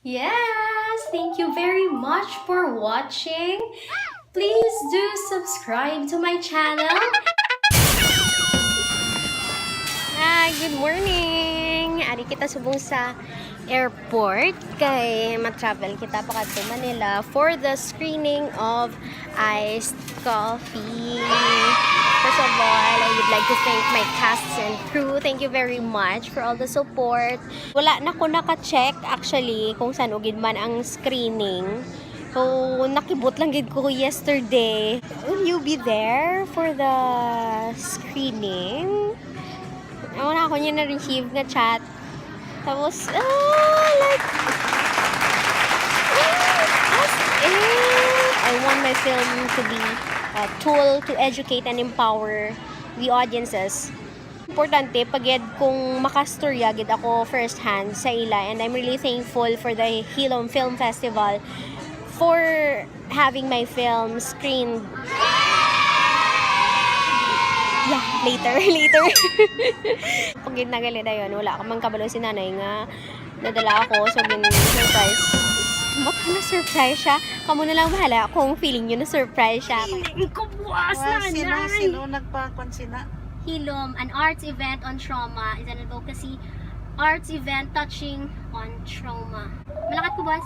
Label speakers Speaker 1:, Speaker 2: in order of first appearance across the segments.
Speaker 1: Yes, thank you very much for watching. Please do subscribe to my channel. Hi, good morning. Ari kita subong sa airport kay ma-travel kita pa kadto Manila for the screening of iced coffee. First of all, I would like to thank my cast and crew. Thank you very much for all the support. Wala na ko naka-check actually kung saan ugid man ang screening. So, nakibot lang gid ko yesterday. Will you be there for the screening? Ako na ako niya na-receive na chat. Tapos, as if I want my film to be a tool to educate and empower the audiences. Importante, pagid kung makastorya gid ako first hand sa ila, and I'm really thankful for the Hilom Film Festival for having my film screened. Yeah, later. Pag nagali na yun, wala ka man kabalo si nanay nga nadala ako, so surprise. Na-surprise siya. Kamu na lang bahala kung feeling nyo na-surprise siya. Feeling ko buwas na, nanay!
Speaker 2: Sino nagpakonsina?
Speaker 1: Hilom, an arts event on trauma, is an advocacy arts event touching on trauma. Malakat ko, boss?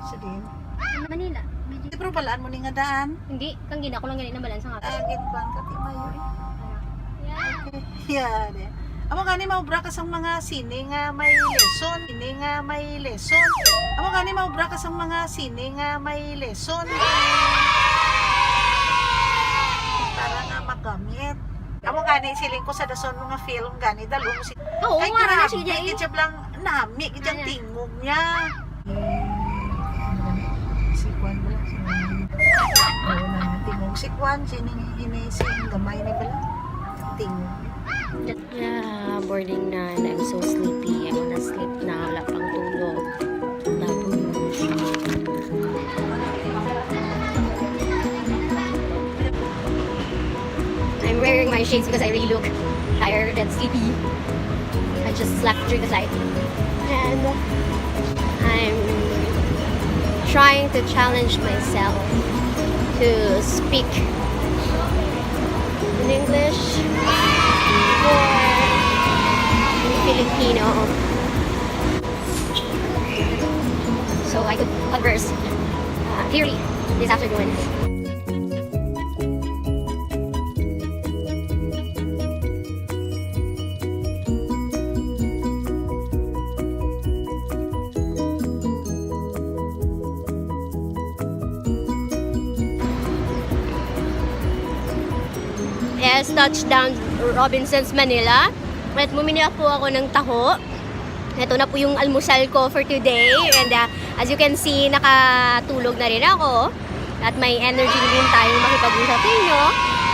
Speaker 2: Sa din.
Speaker 1: Manila.
Speaker 2: Di pero balaan mo ni nga daan.
Speaker 1: Hindi, kang gina ko lang ganit na balansa nga.
Speaker 2: Agit bang katimayo eh.
Speaker 1: Yeah.
Speaker 2: Yeah, de. Amo gani maubra ka sang mga sine nga may lesson, Amo gani maubra ka sang mga sine nga may lesson. Para nga magamit. Amo gani siling ko sa dason mga film gani dalo mo si.
Speaker 1: Oo,
Speaker 2: ay
Speaker 1: nga na
Speaker 2: grabe,
Speaker 1: siya dyan.
Speaker 2: kitsa lang nami, kitsa tingog niya. Si Kwan ba? Tingog si Kwan, sining gamay ni bala. Tingog.
Speaker 1: Yeah, boarding na and I'm so sleepy. I wanna sleep na, wala pang tulog. Tapos, I'm wearing my shades because I really look tired and sleepy. I just slept during the flight. And I'm trying to challenge myself to speak in English or in Filipino, so I could converse clearly this afternoon. Yes, touchdown Robinsons, Manila. At bumili po ako ng taho. Ito na po yung almusal ko for today. And as you can see, nakatulog na rin ako. At may energy din tayong makipag-usap sa inyo.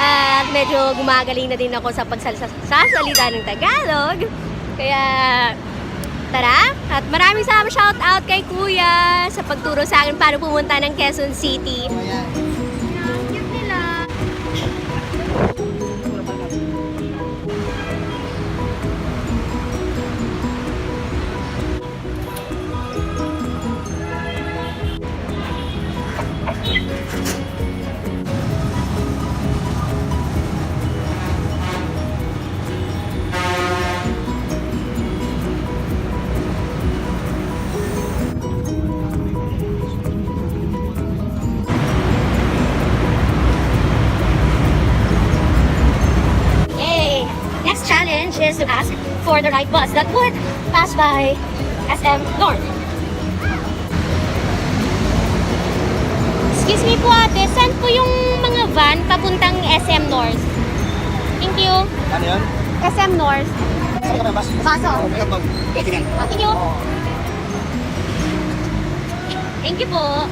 Speaker 1: At medyo gumagaling na din ako sa pagsasalita ng Tagalog. Kaya, tara. At maraming salamat shout out kay Kuya sa pagturo sa akin paano pumunta ng Quezon City. Is to ask for the right bus that would pass by SM North. Excuse me po ate, saan po yung mga van papuntang SM North? Thank you.
Speaker 3: Ano yun?
Speaker 1: SM North.
Speaker 3: Saan ka ba bus?
Speaker 1: Paso.
Speaker 3: Thank
Speaker 1: you. Thank you po.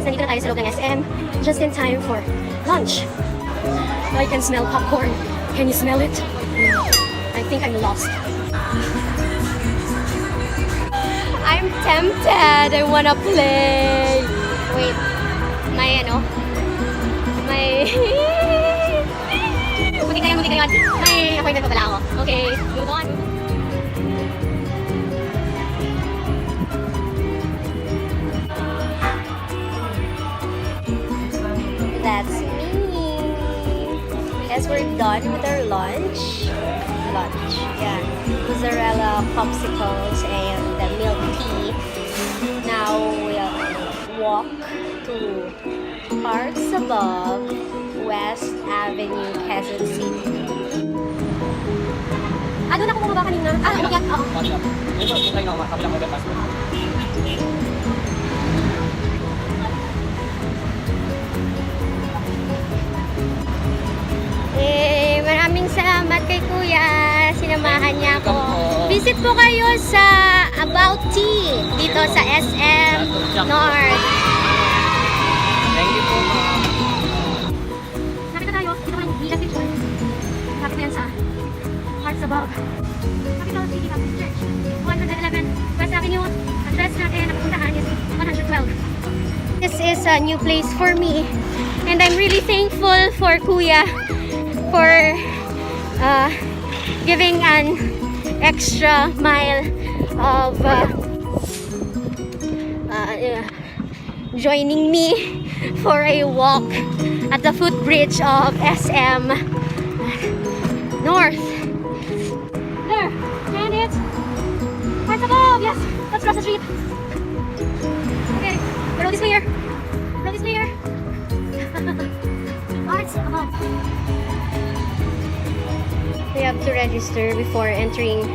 Speaker 1: Nandito na tayo sa loob ng SM, just in time for lunch. I can smell popcorn. Can you smell it? I think I'm lost. I'm tempted. I wanna play. Wait. May ano? May... Buti na yan. May appointment pa pala ako. Okay, move on. That's me. As we're done with our lunch, yeah, mozzarella popsicles and the milk tea. Now we'll walk to Parks Above, West Avenue, Quezon City. Doon ako bumaba kanina. Umakyat ako.
Speaker 3: Ito, try nga, kabilang overpass.
Speaker 1: Maraming salamat kay Kuya. Sinamahan niya ako. Visit po kayo sa About Tea dito sa SM North.
Speaker 3: Thank you po, ma'am.
Speaker 1: Nakita tayo. Dito kayo bilang picture. Nakita yan sa Parks Above. Capital City Catholic Church. 111 West Avenue. Address natin na pupuntahan is 112. This is a new place for me. And I'm really thankful for Kuya for giving an extra mile of joining me for a walk at the footbridge of SM North. There, and it's Parks Above. Yes, let's cross the street. Okay, the road is clear. Road is clear. Parks Above. We have to register before entering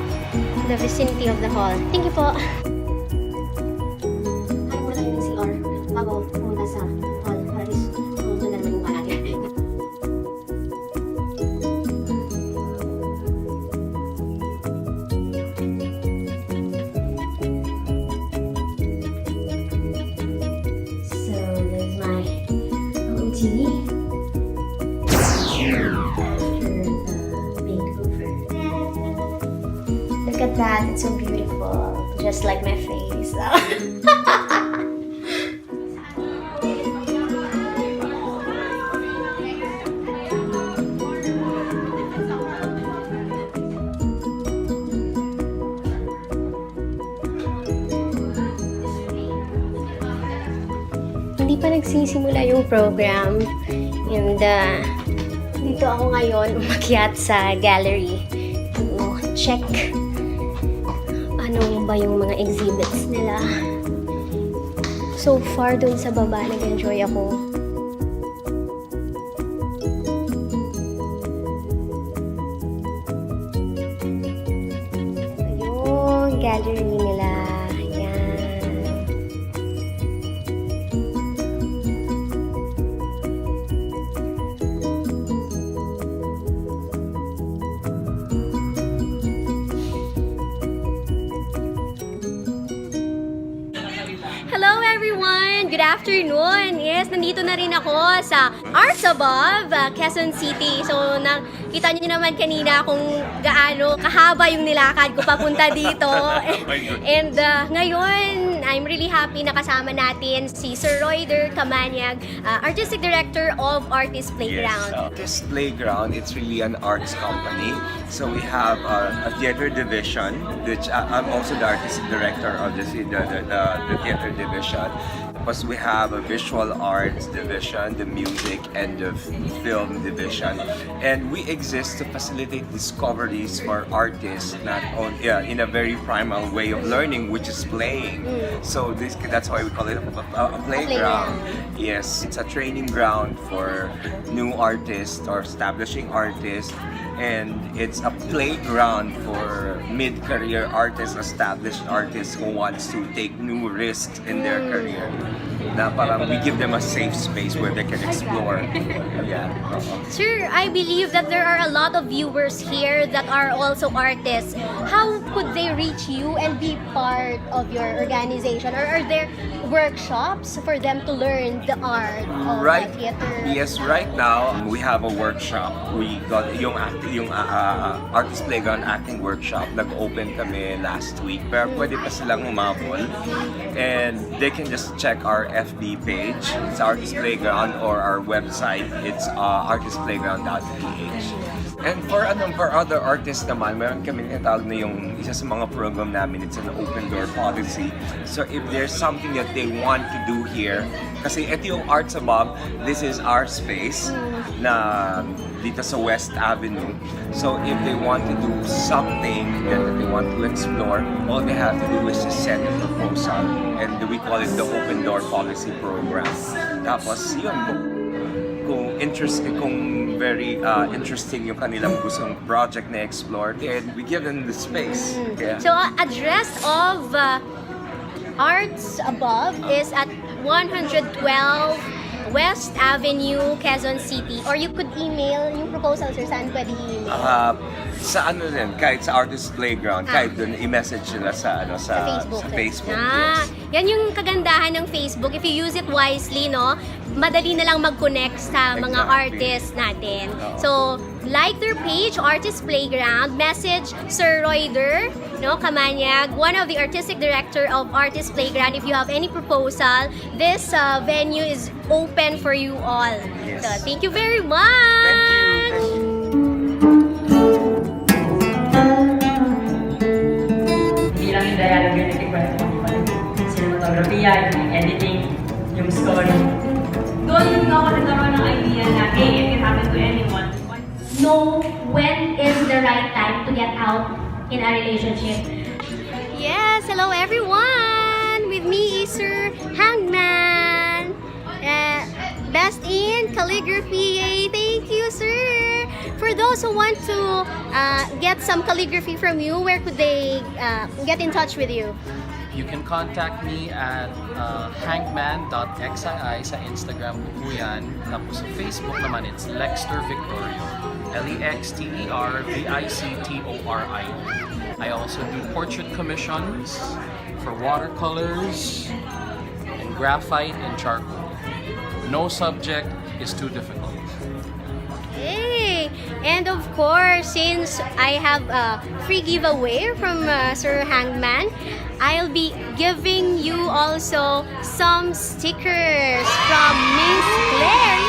Speaker 1: the vicinity of the hall. Thank you po. Hanap muna tayo ng CR bago pumunta sa hall. Para at least pumunta naman yung natin. So, there's my OT. Look at that, it's so beautiful. Just like my face. Hindi pa nagsisimula yung program. And dito ako ngayon umakyat sa gallery to check ano ba yung mga exhibits nila. So far dun sa baba, nag-enjoy ako. Ito yung gallery nila. Yan. Hello everyone! Good afternoon! Yes, nandito na rin ako sa Parks Above, Quezon City. So, nakita niyo naman kanina kung gaano kahaba yung nilakad ko papunta dito. And ngayon, I'm really happy na kasama natin si Sir Royder Camaniag, Artistic Director of Artist Playground.
Speaker 4: Yes, Artist Playground, it's really an arts company. So we have a theater division, which I'm also the artistic director of the theater division. Plus we have a visual arts division, the music and the film division. And we exist to facilitate discoveries for artists, not only in a very primal way of learning, which is playing. So that's why we call it a playground. Yes, it's a training ground for new artists or establishing artists. And it's a playground for mid-career artists, established artists who wants to take new risks in their career. Na parang we give them a safe space where they can explore. Yeah.
Speaker 1: Sir, I believe that there are a lot of viewers here that are also artists. How could they reach you and be part of your organization? Or are there workshops for them to learn the art of the theater?
Speaker 4: Yes, right now we have a workshop. We got yung Artist Playground acting workshop. Nag-open kami last week. Pero pwede pa silang umabol. And they can just check our FB page. It's Artist Playground, or our website. It's artistplayground.ph. And for other artists naman, meron kami tinatawag na yung isa sa mga program namin, it's an open door policy. So if there's something that they want to do here, kasi ito yung Arts Above, this is our space na dito sa West Avenue. So if they want to do something that they want to explore, all they have to do is just send a proposal. And we call it the Open Door Policy Program. Tapos yun, kung very interesting yung kanilang gustong project na explore, then we give them the space. Yeah.
Speaker 1: So, address of Arts Above is at 112 West Avenue, Quezon City. Or you could email yung proposal, sir. Saan pwede i-email?
Speaker 4: Sa ano rin, kahit sa Artist Playground, kahit dun i-message nila sa
Speaker 1: Facebook.
Speaker 4: sa Facebook.
Speaker 1: Ah,
Speaker 4: Yes.
Speaker 1: yan yung kagandahan ng Facebook. If you use it wisely, no, madali na lang mag-connect sa mga
Speaker 4: Exactly.
Speaker 1: artists natin.
Speaker 4: Oo.
Speaker 1: So, like their page, Artist Playground, message Sir Royder, no, Kamanyag, one of the artistic director of Artist Playground. If you have any proposal, this venue is open for you all.
Speaker 4: Yes.
Speaker 1: So, thank you very much!
Speaker 4: Thank you.
Speaker 5: Hindi lang yung dialogue yung nagkikwento, hindi pa rin cinematography, yung editing, yung story. Doon ako nagkaroon ng idea na, hey, if it happened to anyone,
Speaker 6: know when is the right time to get out in a relationship.
Speaker 1: Yes, hello everyone! With me is Sir Hangman. Best in calligraphy. Yay! Thank you, sir! For those who want to get some calligraphy from you, where could they get in touch with you?
Speaker 3: You can contact me at hangman.xii sa Instagram ko po yan. Tapos sa Facebook naman, it's Lexter Victorio. LEXTERVICTORIO. I also do portrait commissions for watercolors and graphite and charcoal. No subject is too difficult.
Speaker 1: Hey! And of course, since I have a free giveaway from Sir Hangman, I'll be giving you also some stickers from Miss Claire.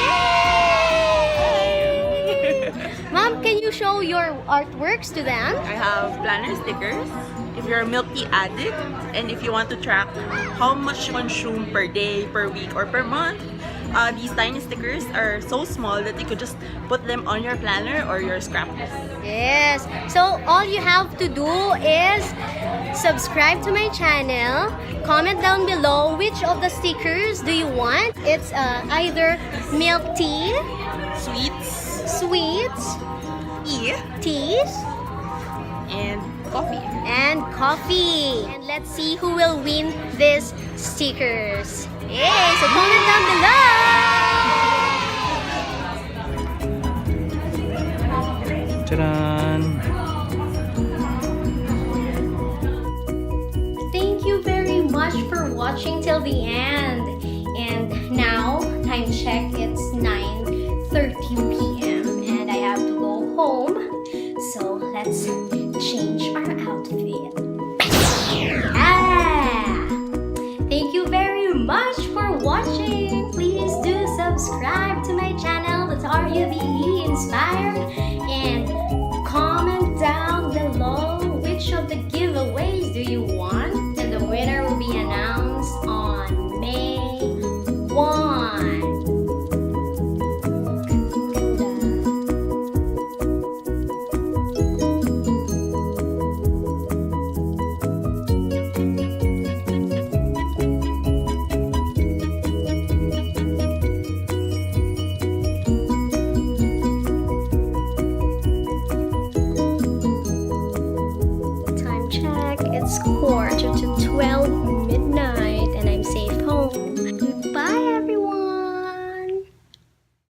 Speaker 1: Yay! Ma'am, can you show your artworks to them?
Speaker 7: I have planner stickers. If you're a milk tea addict and if you want to track how much you consume per day, per week, or per month, these tiny stickers are so small that you could just put them on your planner or your scrapbook.
Speaker 1: Yes. So all you have to do is subscribe to my channel. Comment down below which of the stickers do you want. It's either milk tea, sweets, teas,
Speaker 7: And coffee.
Speaker 1: and coffee. And let's see who will win these stickers. Yay! So comment down below.
Speaker 3: Tadaan!
Speaker 1: Thank you very much for watching till the end. And now, time check, it's 9:30 p.m. and I have to go home. So let's change our outfit. Thank you very much for watching. Please do subscribe to my channel, that's RUVE Inspired, and comment down below which of the giveaways do you want, and the winner will be announced on May 1. Time check, it's 1:45.